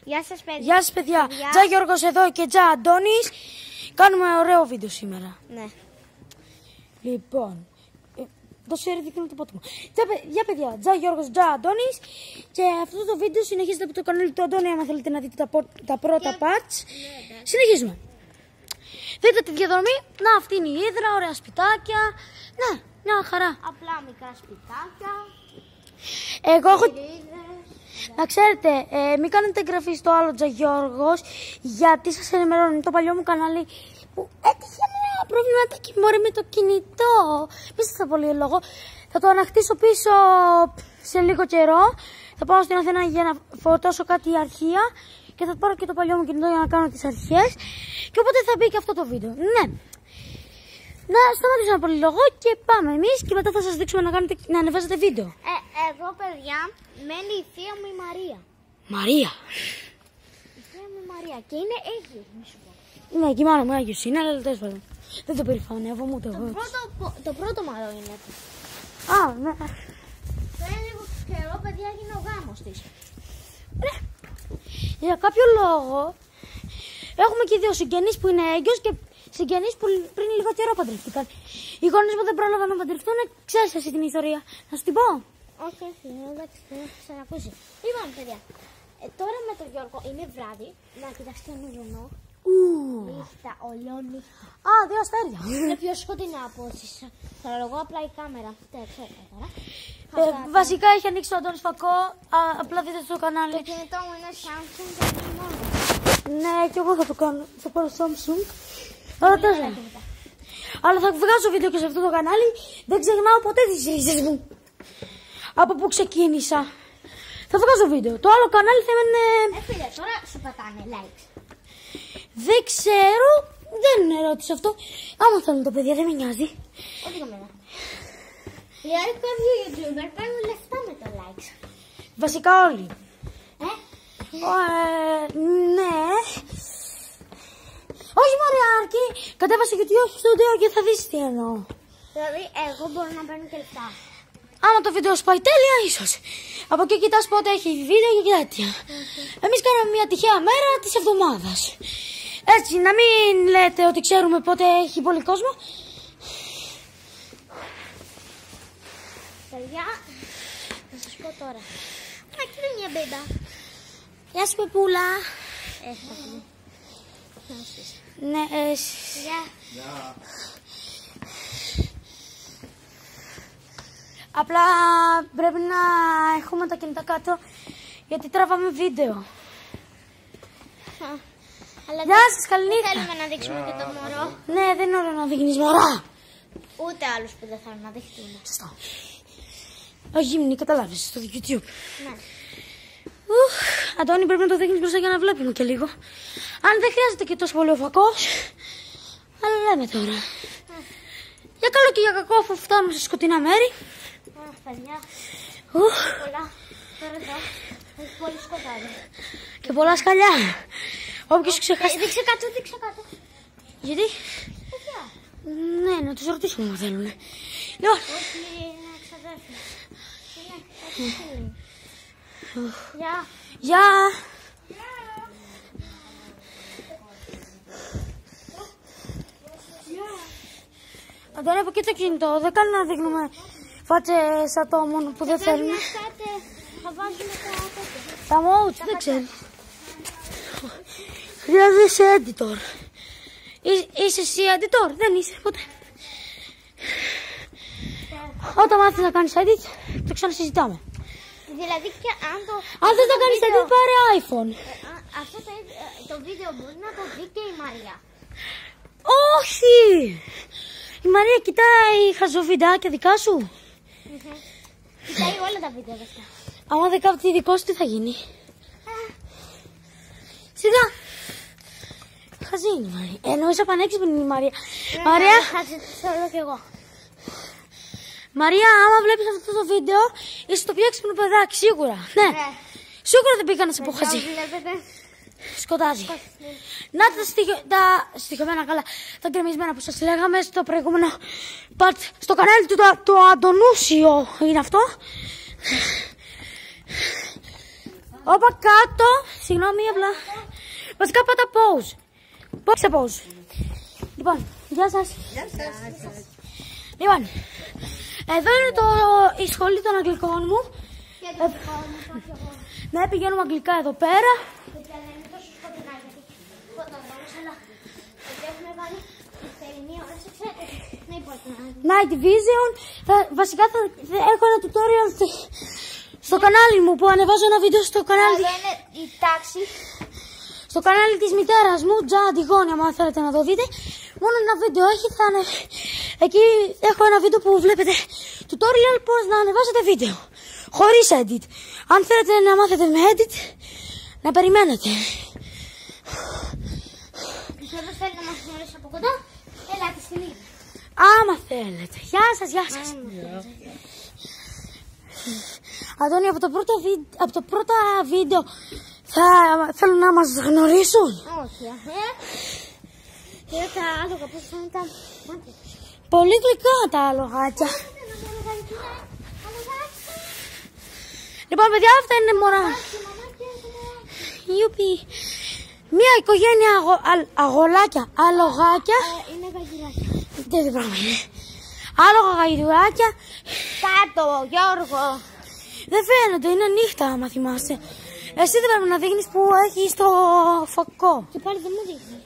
Γεια σας, παιδιά. Γεια σας, παιδιά. Τζα Γιώργος εδώ και Τζα Αντώνης. Κάνουμε ωραίο βίντεο σήμερα. Ναι. Λοιπόν, τόσο ερευνητικό το πότομα. Για παιδιά, Τζα Γιώργος, Τζα Αντώνης. Και αυτό το βίντεο συνεχίζεται από το κανάλι του Αντώνη. Αν θέλετε να δείτε τα πρώτα parts. Ναι, συνεχίζουμε. Δείτε τη διαδρομή. Να, αυτή είναι η Ύδρα, ωραία σπιτάκια. Ναι, μια χαρά. Απλά μικρά σπιτάκια. Εγώ έχω... Να ξέρετε, μην κάνετε εγγραφή στο άλλο Τζα Γιώργος, γιατί σας ενημερώνει το παλιό μου κανάλι που έτυχε ένα προβληματάκι μωρέ με το κινητό. Μην σας τα πολύ λόγο. Θα το ανακτήσω πίσω σε λίγο καιρό. Θα πάω στην Αθήνα για να φορτώσω κάτι αρχεία και θα πάρω και το παλιό μου κινητό για να κάνω τις αρχές. Και οπότε θα μπει και αυτό το βίντεο. Ναι. Να σταματήσω ένα πολύ λόγο και πάμε εμείς και μετά θα σας δείξουμε να ανεβάζετε βίντεο. Εδώ, παιδιά, μένει η θεία μου η Μαρία. Μαρία. Η θεία μου η Μαρία και είναι Αίγιος, μη σου πω. Ναι, και η μάνα μου Άγιος είναι, αλλά τέλος πάντων. Δεν το περηφανεύομαι ούτε εγώ. Το πρώτο μάλλον είναι. Α, ναι. Πριν λίγο καιρό, παιδιά, έγινε ο γάμος της. Ναι. Για κάποιο λόγο έχουμε και δύο συγγενείς που είναι Αίγιος και συγγενείς που πριν λίγο καιρό παντρευτήκαν. Οι γονείς μου δεν πρόλαβαν να παντρευτούν, ξέρεις εσύ την ιστορία. Να σου την πω. Όχι, εντάξει, δεν έχω ξανακούσει. Λοιπόν, παιδιά, τώρα με τον Γιώργο είναι βράδυ. Να κοιτάξτε τον ουρανό. Νύχτα, ολιόνυχτα. Α, δύο αστέρια. Είναι πιο σκοτεινά από όσοι θεωρώ απλά η κάμερα. Δεν ξέρω τώρα. Βασικά έχει ανοίξει το Αντώνης φακό. Απλά δείτε στο κανάλι. Το κινητό μου είναι Samsung και είναι μόνο. Ναι, και εγώ θα το κάνω. Θα πάρω Samsung. Αλλά τέσσερα. Αλλά θα βγάζω βίντεο και σε αυτό το κανάλι. Δεν ξεχνάω ποτέ τις ρίζες μου. Από που ξεκίνησα. Θα βγάζω βίντεο. Το άλλο κανάλι θα είναι... Φίλε, τώρα σου πατάνε likes. Δεν ξέρω. Δεν ερώτησα αυτό. Άμα θέλουν τα παιδιά, δεν με νοιάζει. Όχι για μένα. Δηλαδή κάποιοι YouTuber παίρνουν λεφτά με το likes. Βασικά όλοι. Ναι. Όχι μωρέ Άρκη. Κατέβασε YouTube Studio και θα δεις τι εννοώ. Δηλαδή εγώ μπορώ να παίρνω και λεφτά. Άμα το βίντεο σου πάει τέλεια, ίσως. Από εκεί κοιτάς πότε έχει βίντεο και τέτοια. Εμείς κάναμε μια τυχαία μέρα της εβδομάδας. Έτσι, να μην λέτε ότι ξέρουμε πότε έχει πολύ κόσμο. Παιδιά, θα σας πω τώρα. Aquí είναι μια μπέμπα. Γεια σου Πεπούλα. Ναι, Γεια. Απλά πρέπει να έχουμε τα κινητά κάτω γιατί τραβάμε βίντεο. Γεια σας, καληνύχτα. Δεν θέλουμε να δείξουμε και το μωρό. Ναι, δεν είναι ωραίο να δείχνεις μωρά. Ούτε άλλους που δεν θέλουν να δείχνουν. Σωστά. Όχι γύμνη, καταλάβεις, στο YouTube. Ναι. Αντώνη, πρέπει να το δείχνεις μπροστά για να βλέπουμε και λίγο. Αν δεν χρειάζεται και τόσο πολύ ο φακός. Αλλά λέμε τώρα. Για καλό και για κακό, αφού φτάνουμε σε σκοτεινά μέρη. Παιδιά. Πολλά. Τώρα εδώ. Έχει πολύ σκοτάδι. Και πολλά σκαλιά. Όποιος ξεχάσει. Δείξε κάτω, δείξε κάτω. Γιατί? Παιδιά. Ναι, να τους ρωτήσουμε αν θέλουν. Λοιπόν. Όχι, να ξαδέρφουν. Γεια. Γεια. Αντώνη, από εκεί το κινητό. Δεν κάνει να δείχνουμε φάτσες ατόμων που δεν θέλουν. Θα βάζουμε Τα modes, δεν ξέρω. Χρειάζεσαι editor. Είσαι εσύ editor, δεν είσαι ποτέ. Όταν μάθεις να κάνεις edit, το ξανασυζητάμε. Δηλαδή και αν δεν το κάνεις edit, πάρε iPhone. Αυτό το βίντεο μπορεί να το δει και η Μαρία. Όχι! Η Μαρία κοιτάει χαζοβιντεάκια δικά σου. Κοιτάει όλα τα βίντεο αυτά. Άμα δεν κάνει δικό σου, τι θα γίνει? Σιγά. Χαζή είναι η Μαρία. Εννοείς πανέξυπνη είναι η Μαρία. Μαρία. Χαζή, θέλω κι εγώ. Μαρία, άμα βλέπεις αυτό το βίντεο, είσαι το πιο έξυπνο παιδάκι, σίγουρα. Ναι. Σίγουρα δεν πήγα να σε πω χαζή. Σκοτάζει. Να τα στοιχειωμένα καλά, τα γκρεμισμένα που σας λέγαμε στο προηγούμενο part, στο κανάλι του το Αντωνούσιο είναι αυτό. Όπα κάτω, συγγνώμη, απλά. Βασικά πάτα pause. Πόξε pause. Λοιπόν, γεια σας. Λοιπόν, εδώ είναι η σχολή των αγγλικών μου. Ναι, πηγαίνουμε αγγλικά εδώ πέρα. Night Vision. Βασικά θα έχω ένα tutorial στο κανάλι μου που ανεβάζω ένα βίντεο στο κανάλι. Εδώ είναι η τάξη. Στο κανάλι της μητέρας μου, Τζα Αντιγόνη, αν θέλετε να το δείτε. Μόνο ένα βίντεο έχει, θα εκεί έχω ένα βίντεο που βλέπετε tutorial πώς να ανεβάσετε βίντεο. Χωρίς edit. Αν θέλετε να μάθετε με edit, να περιμένετε. Ποιος θέλει να μας γνωρίσει από κοντά, ελάτε στη μήνυ. Άμα θέλετε. Γεια σας, γεια σας. Αντώνη, από το πρώτο βίντεο θα θέλουν να μας γνωρίσουν. Όχι, και τα άλογα πώς θα ήταν. Πολύ γλυκά τα άλογάκια. Λοιπόν, παιδιά, αυτά είναι μωρά. Ιουπι. Μια οικογένεια αγολάκια, αλογάκια. Είναι γαϊδουράκια. Τι πράγμα είναι. Άλογα γαϊδουράκια. Κάτω, Γιώργο. Δεν φαίνονται, είναι νύχτα, άμα θυμάσαι. Εσύ δεν πρέπει να δείχνεις που έχει το φωκό. Και πάλι δεν μου δείχνει.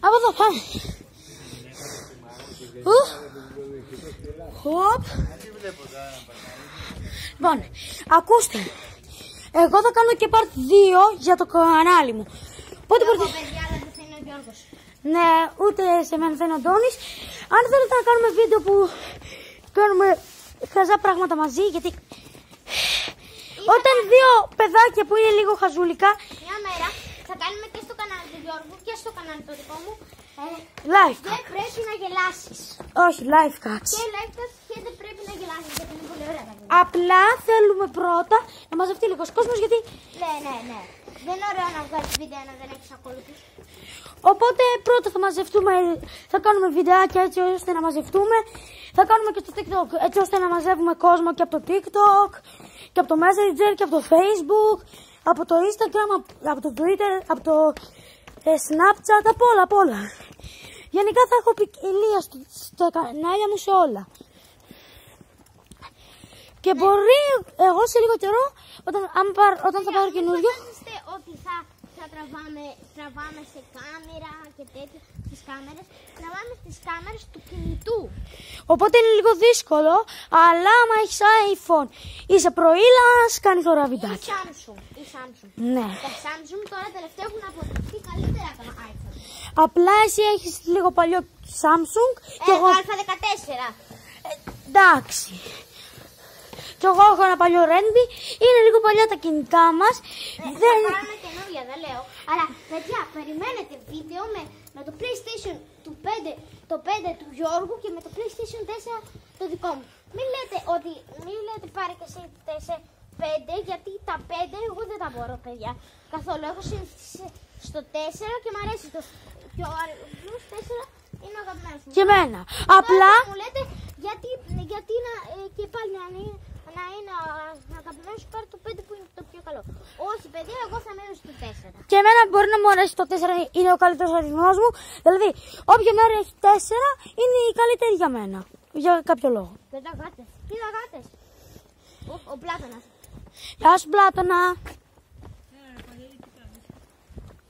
Από εδώ, πάμε. Χοπ. Λοιπόν, ακούστε. Εγώ θα κάνω και part 2 για το κανάλι μου. Πότε Εγώ παιδιά, αλλά δεν θα είναι ο Γιώργος. Ναι, ούτε σε μένα θα είναι ο Αντώνης. Αν θέλετε να κάνουμε βίντεο που κάνουμε χαζά πράγματα μαζί, γιατί όταν δύο παιδάκια που είναι λίγο χαζούλικα. Μια μέρα θα κάνουμε και στο κανάλι του Γιώργου και στο κανάλι το δικό μου. Live Δεν πρέπει να γελάσεις. Όχι, live cuts. Και live cuts και δεν πρέπει να γελάσεις γιατί είναι πολύ ωραία τα βίντεο. Απλά θέλουμε πρώτα να μαζευτεί λίγος κόσμος γιατί. Ναι. Δεν είναι ωραίο να βγάλεις βίντεο να δεν έχεις ακόλουθους. Οπότε πρώτα θα μαζευτούμε, θα κάνουμε βιντεάκια έτσι ώστε να μαζευτούμε. Θα κάνουμε και στο TikTok έτσι ώστε να μαζεύουμε κόσμο και από το TikTok και από το Messenger και από το Facebook, από το Instagram, από το Twitter, από το Snapchat, από όλα. Γενικά θα έχω ποικιλία στο κανάλι μου σε όλα. Και μπορεί εγώ σε λίγο καιρό, όταν θα πάρω καινούριο. Φαντάζεστε ότι θα τραβάμε σε κάμερα και τέτοια, τις κάμερες. Τραβάμε στις κάμερες του κινητού. Οπότε είναι λίγο δύσκολο, αλλά άμα έχεις iPhone είσαι προήλας, κάνει τώρα βιντεάκια. Ή Samsung. Ναι. Τα Samsung τώρα τελευταία έχουν αποδειχθεί καλύτερα από το iPhone. Απλά εσύ έχεις λίγο παλιό Samsung και εγώ. Α14. Εντάξει. Και εγώ έχω ένα παλιό Redmi, είναι λίγο παλιά τα κινητά μας. Θα πάρουμε καινούργια, δεν λέω. Αλλά παιδιά, περιμένετε βίντεο με το PlayStation το 5 του Γιώργου και με το PlayStation 4 το δικό μου. Μην λέτε πάρε και εσύ 5, γιατί τα 5 εγώ δεν τα μπορώ, παιδιά. Καθόλου. Έχω συνηθίσει στο 4 και μου αρέσει το. Και ο αριθμός 4 είναι ο αγαπημένος μου. Και εμένα. Απλά. Μου λέτε γιατί και πάλι να είναι αγαπημένος σου, πάρει το 5 που είναι το πιο καλό. Όχι, παιδιά, εγώ θα μένω στο 4. Και εμένα μπορεί να μου αρέσει το 4, είναι ο καλύτερος αριθμός μου. Δηλαδή, όποια μέρα έχει 4 είναι η καλύτερη για μένα. Για κάποιο λόγο. Πέντε γάτες. Κοίτα γάτες. Ο Πλάτωνας. Γεια σου, Πλάτωνα.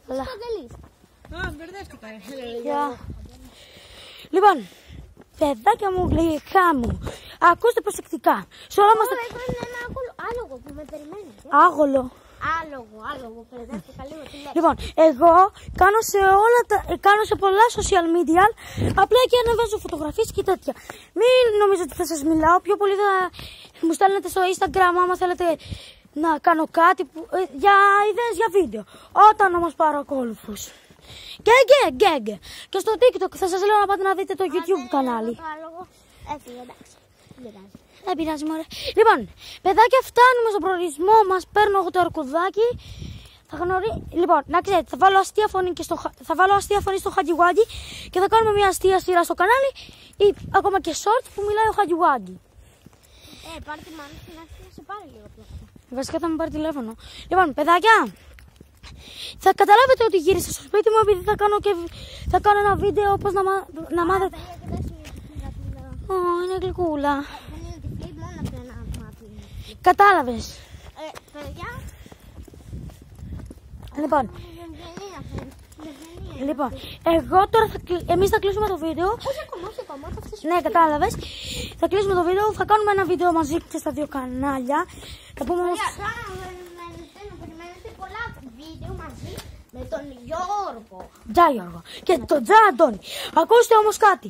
Παντελής. Μπερδεύτηκα. Λοιπόν, παιδάκια μου, γλυκά μου, ακούστε προσεκτικά. Σε όλα μας. Εγώ είναι ένα άλογο που με περιμένει. Άγολο. Άλογο, μπερδεύτηκα λίγο. Τι λες. Λοιπόν, εγώ κάνω σε πολλά social media, απλά και ανεβάζω φωτογραφίες και τέτοια. Μην νομίζετε ότι θα σας μιλάω, πιο πολύ θα μου στέλνετε στο Instagram άμα θέλετε να κάνω κάτι για ιδέες για βίντεο. Όταν όμως πάρω ακόλουθους. Γκέγκε. Και στο TikTok θα σας λέω να πάτε να δείτε το YouTube κανάλι. Το άλογο έφυγε, εντάξει. Δεν πειράζει, μωρέ. Λοιπόν, παιδάκια, φτάνουμε στον προορισμό μας. Παίρνω εγώ το αρκουδάκι. Λοιπόν, να ξέρετε, θα βάλω αστεία φωνή στο Χατζιουάγγι και θα κάνουμε μια αστεία σειρά στο κανάλι ή ακόμα και short που μιλάει ο Χατζιουάγγι. Πάρε τη μάνα στην αρχή να σε πάρει λίγο πιο κάτω. Βασικά θα με πάρει τηλέφωνο. Λοιπόν, παιδάκια, θα καταλάβετε ότι γύρισα στο σπίτι μου επειδή θα κάνω ένα βίντεο όπως να μάθετε. Είναι γλυκούλα. Δεν είναι τυφλή, μόνο από ένα μάτι. Κατάλαβες. Παιδιά. Λοιπόν, εμείς θα κλείσουμε το βίντεο. Όχι ακόμα. Ναι, κατάλαβες. Θα κλείσουμε το βίντεο, θα κάνουμε ένα βίντεο μαζί και στα δύο κανάλια. Θα πούμε όμως... Να περιμένετε πολλά βίντεο μαζί με τον Γιώργο. Τζα Γιώργο και τον Τζα Αντώνη. Ακούστε όμως κάτι,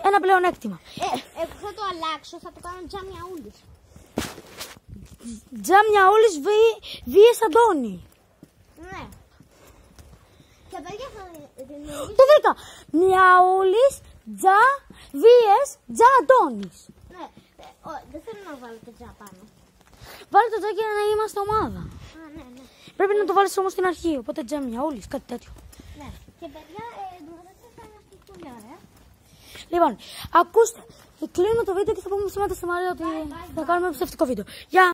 ένα πλεονέκτημα. Εγώ θα το αλλάξω, θα το κάνω Τζα Μιαούλης. Τζα Μιαούλης βίες Αντώνη. Ναι. Και παιδιά θα δημιουργήσω... Το βρήκα. Μιαούλης, Τζα, βίες, Τζα Αντώνης. Ναι, δεν θέλω να βάλω το Τζα πάνω. Βάλε το Τζα για να είμαστε ομάδα. Ναι. Πρέπει να το βάλεις όμως στην αρχή, οπότε Τζα Μιαούλης, κάτι τέτοιο. Ναι. Και παιδιά, δεν θα είμαστε πολύ ωραία. Λοιπόν, ακούστε, κλείνουμε το βίντεο και θα πούμε σήμερα στη Μαρία ότι θα κάνουμε ψευτικό βίντεο. Γεια!